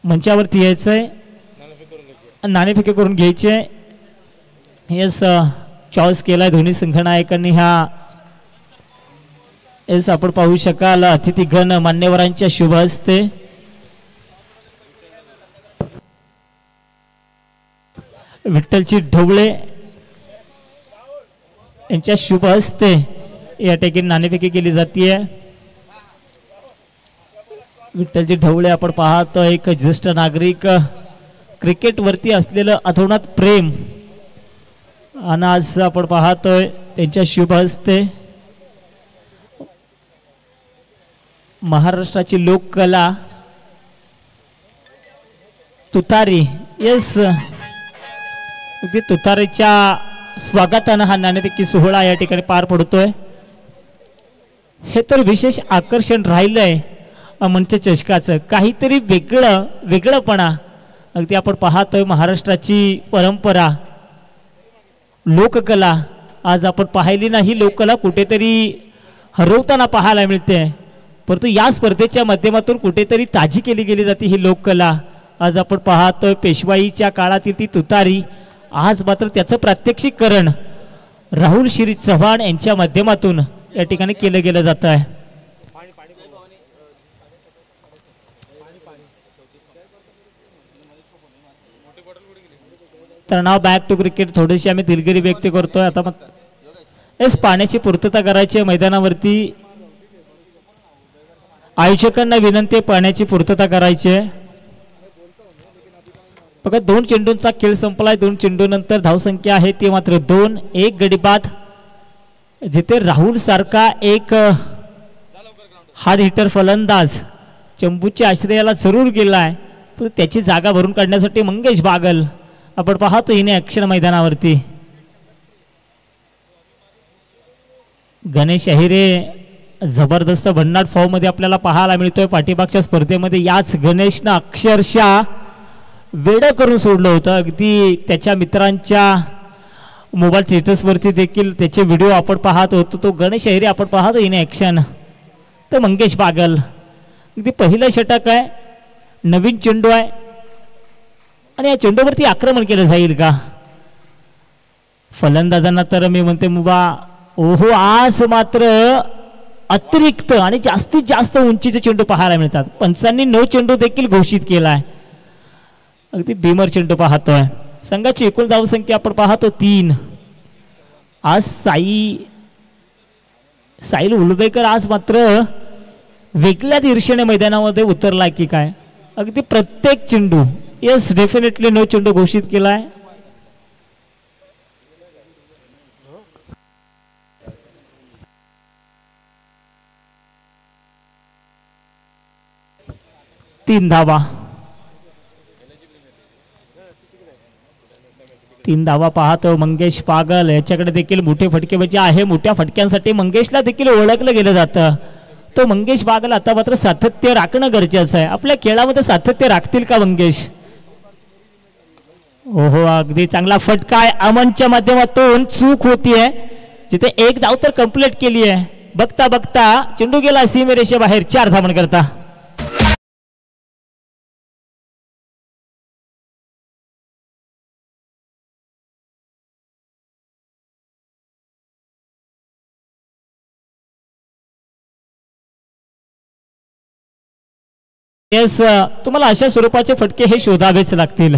मंचावरती यायचंय, नाणेफेकी करून घ्यायचे. हेच चॉईस केलाय दोन्ही संघनायकांनी. ह्या हेच आपण पाहू शकाल अतिथीगण मान्यवरांच्या शुभ हस्ते विठ्ठलजी ढवळे यांच्या शुभ हस्ते या ठिकाणी नाणेफेकी केली जाते. विठ्ठलजी ढवळे आपण पाहतो एक ज्येष्ठ नागरिक, क्रिकेट वरती असलेलं अथोनात प्रेम, आणि आज आपण पाहतोय त्यांच्या शुभ हस्ते महाराष्ट्राची लोककला तुतारी, येस अगदी तुतारीच्या स्वागतानं हा नाणेफेकी सोहळा या ठिकाणी पार पडतोय. हे तर विशेष आकर्षण राहिलंय मंच चषकाचं, काहीतरी वेगळंपणा. अगदी आपण पाहतोय महाराष्ट्राची परंपरा, लोककला आज आपण पाहिली नाही, लोककला कुठेतरी हरवताना पाहायला मिळते, परंतु या स्पर्धेच्या माध्यमातून कुठेतरी ताजी केली गेली जाते ही लोककला. आज आपण पाहतोय पेशवाईच्या काळातील ती तुतारी, आज मात्र त्याचं प्रात्यक्षिकरण राहुल श्री चव्हाण यांच्या माध्यमातून या ठिकाणी केलं गेलं जात आहे. तर नाव बॅक टू क्रिकेट थोडीशी आम्ही दिलगिरी व्यक्त करतोय. आता मग पाण्याची पूर्तता करायची आहे मैदानावरती. आयोजकांना विनंती आहे पाण्याची पूर्तता करायची आहे. बघा 2 चेंडूंचा खेळ संपलाय. 2 चेंडूनंतर धावसंख्या आहे ती मात्र 2. 1 गडी बाद, जिथे राहुल सारखा एक हार्ड हिटर फलंदाज चंबूच्या आश्रयाला जरूर गेलाय, पण त्याची जागा भरून काढण्यासाठी मंगेश बागल आपण पाहतो हिने ॲक्शन मैदानावरती. गणेश अहिरे जबरदस्त भन्नाट फॉर्म मध्ये आपल्याला पाहायला मिळतोय. पाठीमागच्या स्पर्धेमध्ये याच गणेशनं अक्षरशः वेडं करून सोडलं होतं. अगदी त्याच्या मित्रांच्या मोबाईल स्टेटसवरती देखील त्याचे व्हिडिओ आपण पाहत होतो. तो गणेश अहिरे आपण पाहतो इन ॲक्शन. तर मंगेश बागल अगदी पहिलं षटक आहे, नवीन चेंडू आहे आणि या चेंडूवरती आक्रमण केलं जाईल का? फलंदाजांना तर मी म्हणते मुबा ओहो, आज मात्र अतिरिक्त आणि जास्तीत जास्त उंचीचे चेंडू पाहायला मिळतात. पंचांनी 9 चेंडू देखील घोषित केलाय. अगदी भीमर चेंडू पाहतोय. संघाची एकूण धावसंख्या आपण पाहतो 3. आज साहिल उलवेकर आज मात्र वेगळ्याच ईर्षेने मैदानामध्ये उतरलाय की काय? अगदी प्रत्येक चेंडू, येस डेफिनेटली 9 चेंडू घोषित केलाय. तीन धावा पाहतो मंगेश बागल. याच्याकडे देखील मोठे फटके म्हणजे आहे. मोठ्या फटक्यांसाठी मंगेशला देखील ओळखलं गेलं जातं. तो मंगेश बागल आता मात्र सातत्य राखणं गरजेचं आहे. आपल्या खेळामध्ये सातत्य राखतील का मंगेश? ओहो, अगदी चांगला फटका आहे. अमनच्या माध्यमातून चूक होतीये, जिथे 1 धाव तर कंप्लीट केली आहे. बघता बघता चेंडू गेला सीमेरेषेबाहेर 4 धावन करता. येस, तुम्हाला अशा स्वरूपाचे फटके हे शोधावेच लागतील.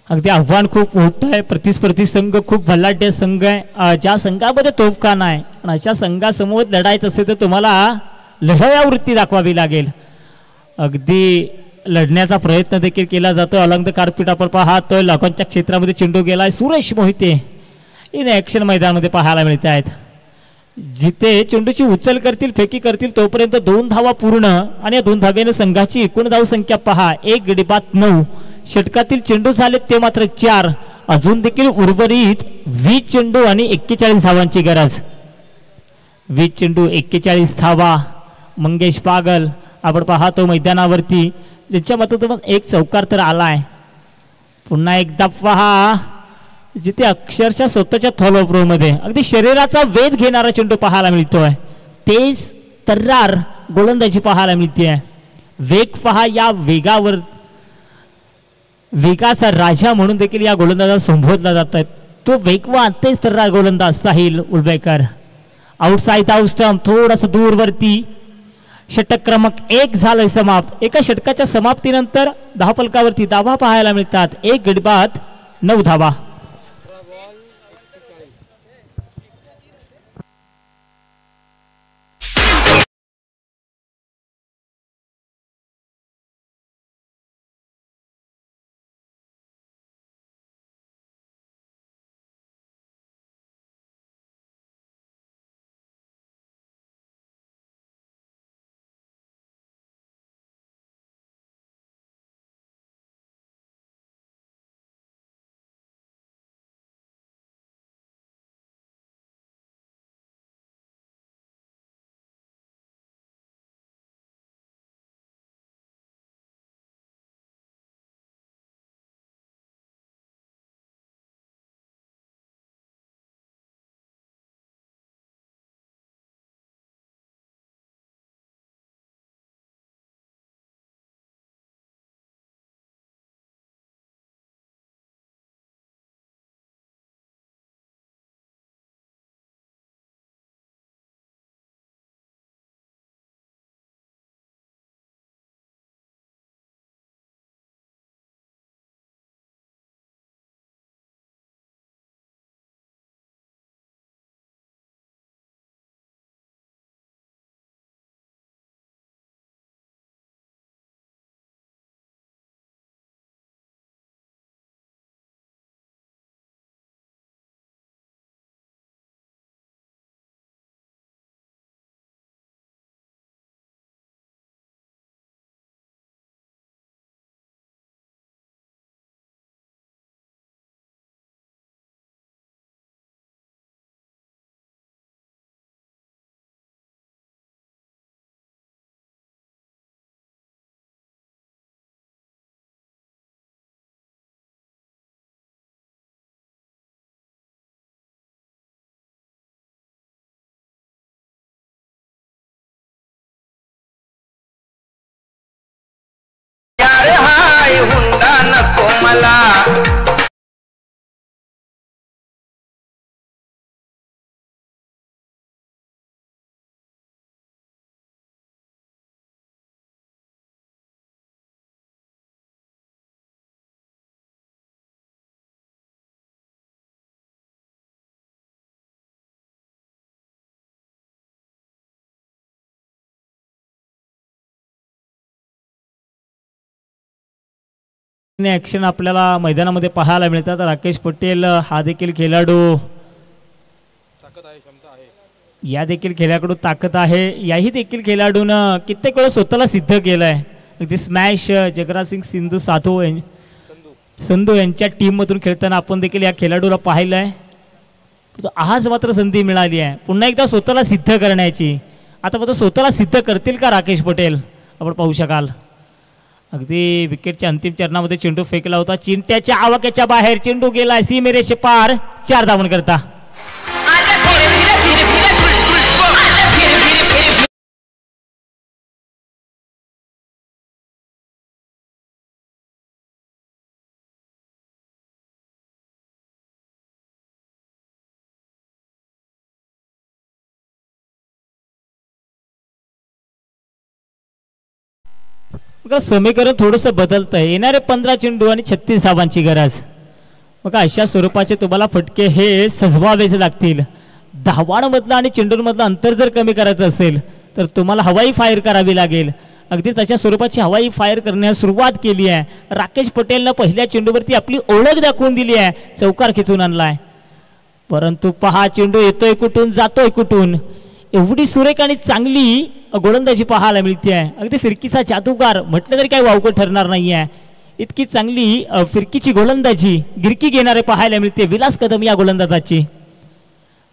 अगदी आव्हान खूप मोठं आहे. प्रतिस्पर्धी संघ खूप भल्लाढ्य संघ आहे. ज्या संघामध्ये तोफखाना आहे आणि अशा संघासमोर लढायचं असेल तर तुम्हाला लढाया वृत्ती दाखवावी लागेल. अगदी लढण्याचा प्रयत्न देखील केला जातो. अलंग द कार्पेट आपण पाहतोय. लोकांच्या क्षेत्रामध्ये चेंडू गेलाय. सुरेश मोहिते इन ॲक्शन मैदानामध्ये पाहायला मिळत आहेत. जिथे चेंडूची उचल करतील फेकी करतील तोपर्यंत 2 धावा पूर्ण आणि या 2 धाव्याने संघाची एकूण धाव संख्या पहा 1 गडी बाद 9. षटकातील चेंडू झाले ते मात्र 4. अजून देखील उर्वरित 20 चेंडू आणि 41 धावांची गरज. 20 चेंडू 41 धावा. मंगेश बागल आपण पाहतो मैदानावरती ज्यांच्या मतातून एक चौकार तर आलाय. पुन्हा एकदा पहा जिथे अक्षरशः स्वतःच्या थॉल ऑफ रो मध्ये अगदी शरीराचा वेध घेणारा चेंडू पाहायला मिळतोय. तेज तर्रार गोलंदाजी पाहायला मिळते. वेग पहा, या वेगावर वेगाचा राजा म्हणून देखील या गोलंदाजाला संबोधला जात आहे. तो वेगवान तेज तर्रार गोलंदाज साहिल उलबेकर. आउटसाइड आउट स्टंप थोडस दूरवरती. षटक क्रमांक 1 झालंय समाप्त. एका षटकाच्या समाप्तीनंतर धावफलकावरती धावा पाहायला मिळतात. 1 गडी बाद 9 धावा. हुंडा नको मला. ऍक्शन आपल्याला मैदानामध्ये पाहायला मिळतात. राकेश पटेल हा देखील खेळाडू या देखील खेळाडू ताकद आहे. याही देखील खेळाडूनं कित्येक वेळा स्वतःला सिद्ध केलंय. अगदी स्मॅश जगराज सिंग संधू यांच्या टीम मधून खेळताना आपण देखील या खेळाडूला पाहिलंय. आज मात्र संधी मिळाली आहे पुन्हा एकदा स्वतःला सिद्ध करण्याची. आता मात्र स्वतःला सिद्ध करतील का राकेश पटेल आपण पाहू शकाल. अगदी विकेटच्या अंतिम चरणामध्ये चेंडू फेकला होता. चिंट्याच्या आवाक्याच्या बाहेर चेंडू गेला सीमेरेषे पार. 4 धावन करता. समीकरण थोडंसं बदलतंय. येणारे 15 चेंडू आणि 36 धावांची गरज. बघा अशा स्वरूपाचे तुम्हाला फटके हे सजवावेच लागतील. धावांमधलं आणि चेंडूंमधलं अंतर जर कमी करायचं असेल तर तुम्हाला हवाई फायर करावी लागेल. अगदी त्याच्या स्वरूपाची हवाई फायर करण्यास सुरुवात केली आहे. राकेश पटेलनं पहिल्या चेंडूवरती आपली ओळख दाखवून दिली आहे. चौकार खेचून आणलाय. परंतु पहा चेंडू येतोय कुठून जातोय कुठून, एवढी सुरेख आणि चांगली गोलंदाजी पाहायला मिळते आहे. अगदी फिरकीचा जादूगार म्हटलं तरी काही वावगं ठरणार नाही आहे. इतकी चांगली फिरकीची गोलंदाजी गिरकी घेणारे पाहायला मिळते विलास कदम या गोलंदाजाची.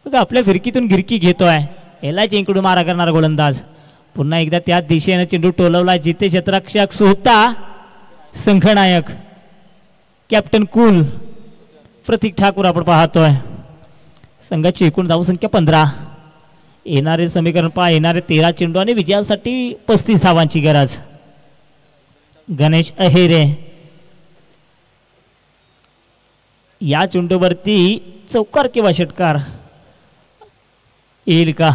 बघा आपल्या फिरकीतून गिरकी घेतोय, याला जिंकडून मारा करणारा गोलंदाज. पुन्हा एकदा त्या दिशेने चेंडू टोलवला. जिथे क्षेत्ररक्षक स्वतः संघनायक कॅप्टन कूल प्रतीक ठाकूर आपण पाहतोय. संघाची एकूण धावसंख्या 15. येणारे समीकरण पहा, येणारे 13 चेंडू आणि विजयासाठी 35 धावांची गरज. गणेश अहेरे या चेंडूवरती चौकार किंवा षटकार येईल का,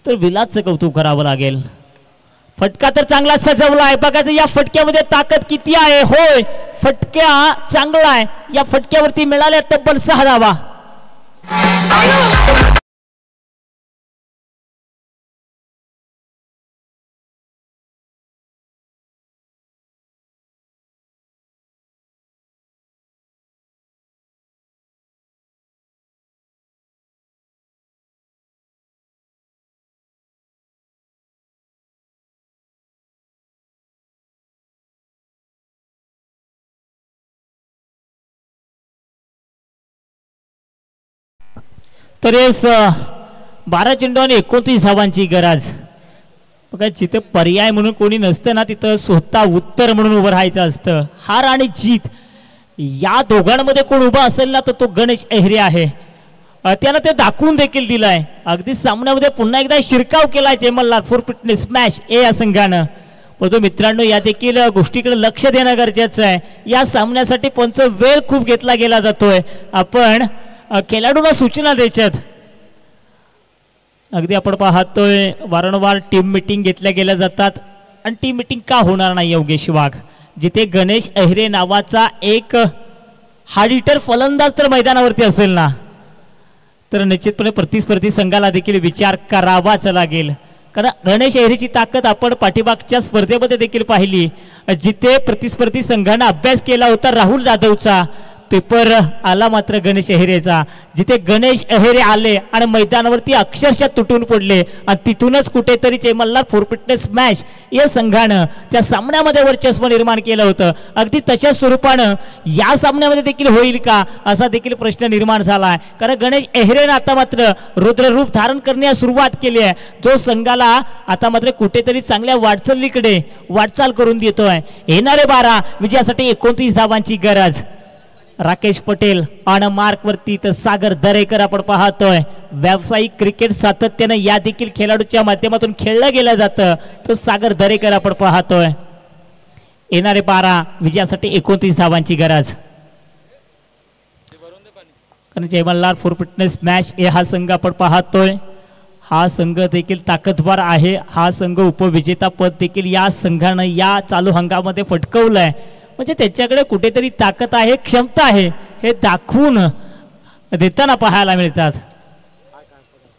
तर विलासचं कौतुक करावं लागेल. फटका तर चांगला सजवला आहे. बघायचं या फटक्यामध्ये ताकद किती आहे. होय फटक्या चांगला आहे. या फटक्यावरती मिळाल्या तब्बल 6 धावा. तर 12 चेंडू आणि 29 धावांची गरज. बघा जिथे पर्याय म्हणून कोणी नसतं ना, तिथं स्वतः उत्तर म्हणून उभं राहायचं असतं. हार आणि जीत या दोघांमध्ये कोण उभा असेल ना, तर तो गणेश अहेरे आहे. त्यानं ते दाखवून देखील दिलाय. अगदी सामन्यामध्ये पुन्हा एकदा शिरकाव केलाय जयमल्ला फॉर फिटनेस स्मॅश ए या संघानं. परंतु मित्रांनो या देखील गोष्टीकडे लक्ष देणं गरजेचं आहे. या सामन्यासाठी पंच वेळ खूप घेतला गेला जातोय. आपण खेळाडूंना सूचना द्यायच्यात. अगदी आपण पाहतोय वारंवार टीम मिटिंग घेतल्या गेल्या जातात आणि टीम मिटिंग का होणार नाही योगेश वाघ. जिथे गणेश अहेरे नावाचा एक हार्ड हिटर फलंदाज तर मैदानावरती असेल ना, तर निश्चितपणे प्रतिस्पर्धी संघाला देखील विचार करावाच लागेल. कारण गणेश अहेरेची ताकद आपण पाठीमागच्या स्पर्धेमध्ये देखील पाहिली, जिथे प्रतिस्पर्धी संघाने अभ्यास केला होता राहुल जाधवचा, पेपर आला मात्र गणेश अहेरेचा. जिथे गणेश अहेरे आले आणि मैदानावरती अक्षरशः तुटून पडले आणि तिथूनच कुठेतरी जयमल्ला फॉर फिटनेस मॅच या संघानं त्या सामन्यामध्ये वर्चस्व निर्माण केलं होतं. अगदी तशाच स्वरूपानं या सामन्यामध्ये देखील होईल का असा देखील प्रश्न निर्माण झाला आहे. कारण गणेश अहेरेनं आता मात्र रुद्ररूप धारण करण्यास सुरुवात केली आहे, जो संघाला आता मात्र कुठेतरी चांगल्या वाटचालीकडे वाटचाल करून देतोय. येणारे 12 विजयासाठी 29 धावांची गरज. राकेश पटेल आणि मार्क वरती तर सागर दरेकर आपण पाहतोय. व्यावसायिक क्रिकेट सातत्याने या देखील खेळाडूच्या माध्यमातून खेळलं गेलं जातं, तो सागर दरेकर आपण पाहतोय. येणारे 12 विजयासाठी 29 धावांची गरज. कारण जयमल्लार फॉर फिटनेस मॅच हा संघ आपण पाहतोय, हा संघ देखील ताकदवार आहे. हा संघ उपविजेता पद देखील या संघानं या चालू हंगामामध्ये पटकवलंय. म्हणजे त्याच्याकडे कुठेतरी ताकद आहे, क्षमता आहे, हे दाखवून देताना पाहायला मिळतात.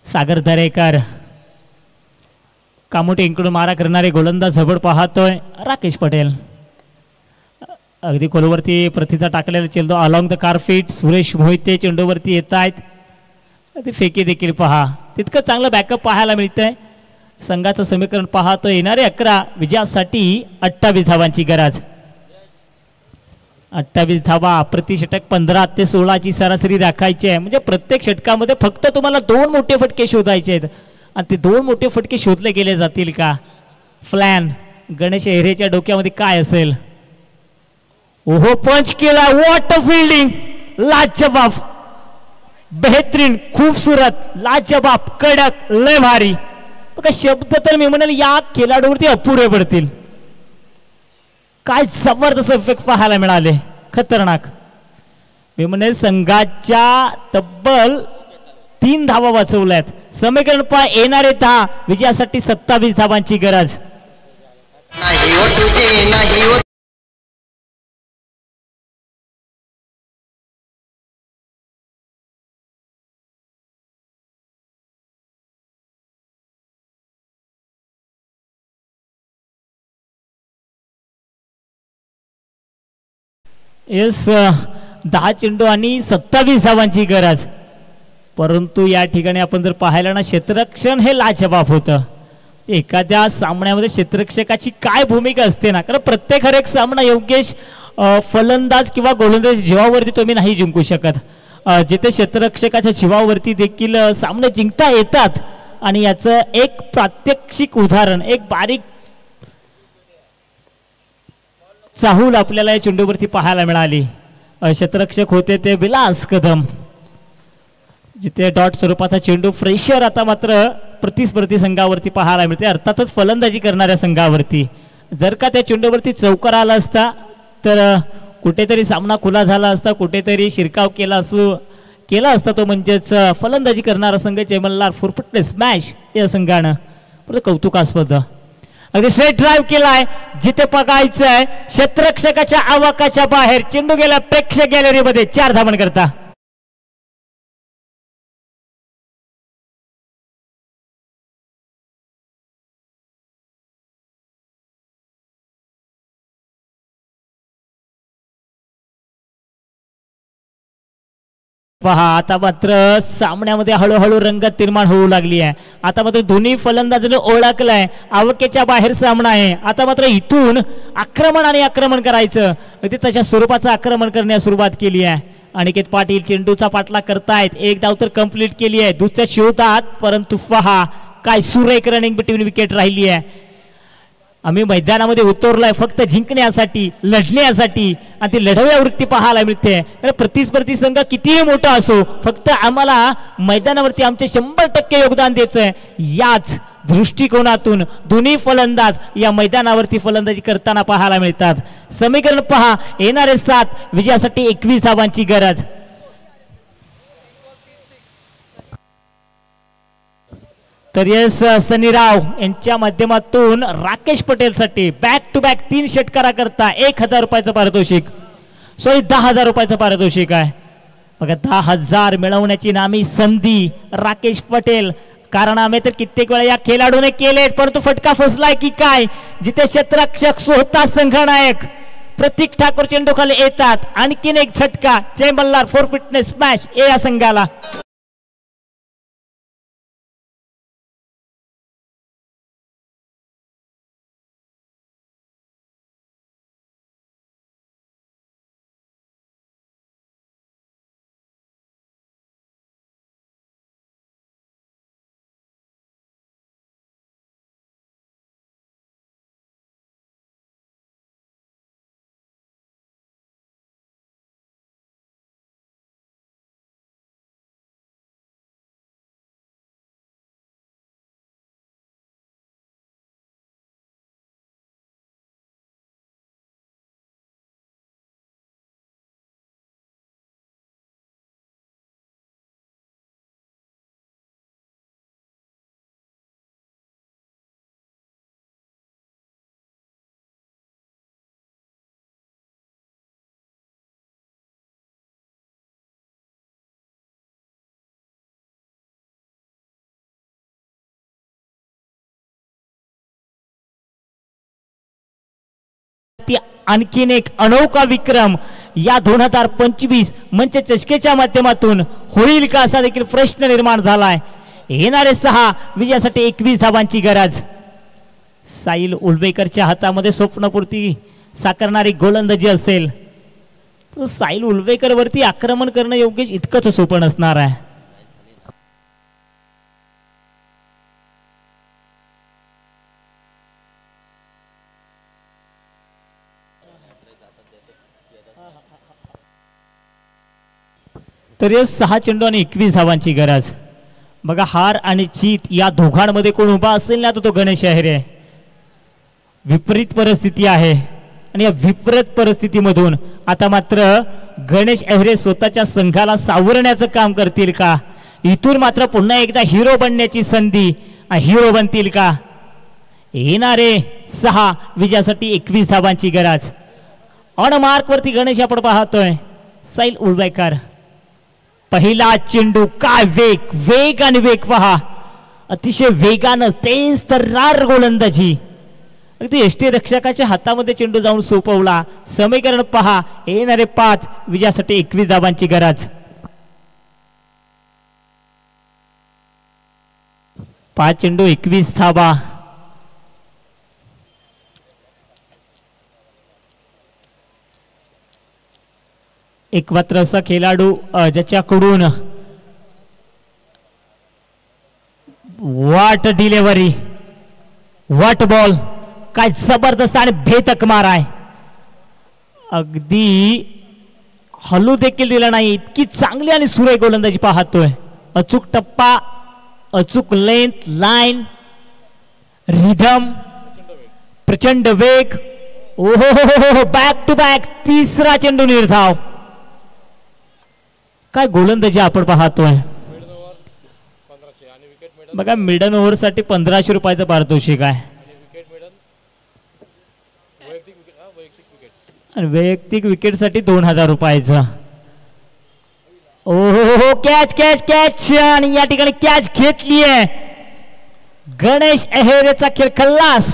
सागर दरेकर कामोटे इंकडून मारा करणारे गोलंदाज जवळ पाहतोय. राकेश पटेल अगदी खोलवरती प्रतीचा टाकलेला चेंडू अलॉंग द कारफीट. सुरेश मोहिते चेंडूवरती येत आहेत. ती फेकी देखील पहा, तितकं चांगलं बॅकअप पाहायला मिळतंय. संघाचं समीकरण पाहतोय. येणारे 11 विजयासाठी 28 धावांची गरज. 28 धावा प्रति षटक 15 ते 16 सरासरी राखायची आहे. म्हणजे प्रत्येक षटकामध्ये फक्त तुम्हाला 2 मोठे फटके शोधायचे आहेत आणि ते 2 मोठे फटके शोधले गेले जातील का. प्लॅन गणेश अहेरेच्या डोक्यामध्ये काय असेल. ओहो पंच केला. व्हॉट अ फिल्डिंग, लाजवाब, बेहतरीन, खूबसूरत, लाजवाब, कडक, लय भारी. बघा शब्द तर मी म्हणाल या खेळाडूवरती अपुरे पडतील. काय जबरदस्त इफेक्ट पाहायला मिळाले, खतरनाक. मी म्हणे संघाच्या तब्बल 3 धावा वाचवल्यात. समीकरण पहा, येणारे 10 विजयासाठी 27 धावांची गरज. येस 10 चेंडू आणि 27 धावांची गरज. परंतु या ठिकाणी आपण जर पाहिलं ना क्षेत्ररक्षण हे लाजवाब होतं. एखाद्या सामन्यामध्ये क्षेत्ररक्षकाची काय भूमिका असते ना, कारण प्रत्येक हर एक सामना योगेश फलंदाज किंवा गोलंदाज जीवावरती तुम्ही नाही जिंकू शकत. जिथे क्षेत्ररक्षकाच्या जीवावरती देखील सामने जिंकता येतात. आणि याचं एक प्रात्यक्षिक उदाहरण, एक बारीक चाहूल आपल्याला या चेंडूवरती पाहायला मिळाली. क्षेत्ररक्षक होते ते विलास कदम, जिथे डॉट स्वरूपाचा चेंडू फ्रेशर आता मात्र प्रतिस्पर्धी संघावरती पाहायला मिळते, अर्थातच फलंदाजी करणाऱ्या संघावरती. जर का त्या चेंडूवरती चौकार आला असता तर कुठेतरी सामना खुला झाला असता, कुठेतरी शिरकाव केला असता तो, म्हणजेच फलंदाजी करणारा संघ जयमल्लार फोरफुटने स्मॅश या संघानं. परंतु कौतुकास्पद अगदी स्ट्रेट ड्राईव्ह केलाय, जिथे बघायचंय क्षेत्ररक्षकाच्या आवाकाच्या बाहेर चेंडू गेला प्रेक्षक गॅलरीमध्ये. 4 धावन करता पहा. आता मात्र सामन्यामध्ये हळूहळू रंगत निर्माण होऊ लागली आहे. आता मात्र दोन्ही फलंदाजांनी ओळखलाय आवाक्याच्या बाहेर सामना आहे. आता मात्र इथून आक्रमण करायचं, ते तशा स्वरूपाचं आक्रमण करण्यास सुरुवात केली आहे. अनिकेत पाटील चेंडूचा पाठलाग करतायत. एक धाव तर कंप्लीट केली आहे दुसऱ्या शोधात, परंतु पहा काय सुरेख रनिंग बिटवीन विकेट राहिली आहे. आम्ही मैदानामध्ये उतरलोय फक्त जिंकण्यासाठी, लढण्यासाठी, आणि ती लढव्या वृत्ती पाहायला मिळते. प्रतिस्पर्धी संघ कितीही मोठा असो, फक्त आम्हाला मैदानावरती आमचे 100% योगदान द्यायचंय. याच दृष्टिकोनातून दोन्ही फलंदाज या मैदानावरती फलंदाजी करताना पाहायला मिळतात. समीकरण पहा, येणारे 7 विजयासाठी 21 धावांची गरज. तर यस सनीराव यांच्या माध्यमातून राकेश पटेलसाठी बॅक टू बॅक 3 षटकारा करता 1000 रुपयाचं पारितोषिक, 10,000 रुपयाचं पारितोषिक आहे. बघा 10,000 मिळवण्याची नामी संधी राकेश पटेल. कारनामे तर कित्येक वेळा या खेळाडूने केले, परंतु फटका फसलाय की काय, जिथे क्षेत्ररक्षक स्वतः संघनायक प्रतीक ठाकूर चेंडू खाली येतात. आणखीन एक झटका, जय मल्हार फोरफुटने स्मॅश या संघाला. आणखीन एक अनोखा विक्रम या 2025 मंच चषकेच्या माध्यमातून होईल का असा देखील प्रश्न निर्माण झालाय. येणारे 6 विजयासाठी 21 धावांची गरज. साहिल उलवेकरच्या हातामध्ये स्वप्नपूर्ती साकारणारी गोलंदाजी असेल, तर साहिल उलवेकर वरती आक्रमण करणं योग्य इतकंच सोपं नसणार आहे. तर या 6 चेंडू आणि 21 धावांची गरज. बघा हार आणि जीत या दोघांमध्ये कोण उभा असेल ना, तो गणेश अहिरे आहे. विपरीत परिस्थिती आहे आणि या विपरीत परिस्थितीमधून आता मात्र गणेश अहिरे स्वतःच्या संघाला सावरण्याचं काम करतील का? इथून मात्र पुन्हा एकदा हिरो बनण्याची संधी, हिरो बनतील का? येणारे 6 विजयासाठी 21 धावांची गरज. ऑन मार्क वरती गणेश आपण पाहतोय. साहिल उलवेकर पहिला चेंडू, काय वेग आणि वेग पहा, अतिशय वेगानं तेज तर्रार गोलंदाजी. अगदी यष्टीरक्षकाच्या हातामध्ये चेंडू जाऊन सोपवला. समीकरण पहा, येणारे 5 विजयासाठी 21 धावांची गरज. 5 चेंडू 21 धावा. एक मात्र असा खेळाडू ज्याच्याकडून वाट डिलेव्हरी, वाट बॉल, काय जबरदस्त आणि भेदक मार आहे. अगदी हलू देखील दिला नाही, इतकी चांगली आणि सुरेख गोलंदाजी पाहतोय. अचूक टप्पा, अचूक लेंथ, लाईन, रिधम, प्रचंड वेग. ओहो, बॅक टू बॅक तिसरा चेंडू निर्धाव. काय गोलंदाजी आपण पाहतोय बघा. मिडन ओव्हर साठी 1500 रुपयाचं पारितोषिक आहे आणि वैयक्तिक विकेट साठी 2000 रुपयाचं. ओहो, कॅच कॅच कॅच आणि या ठिकाणी कॅच घेतली आहे. गणेश अहेरेचा खेळ खल्लास.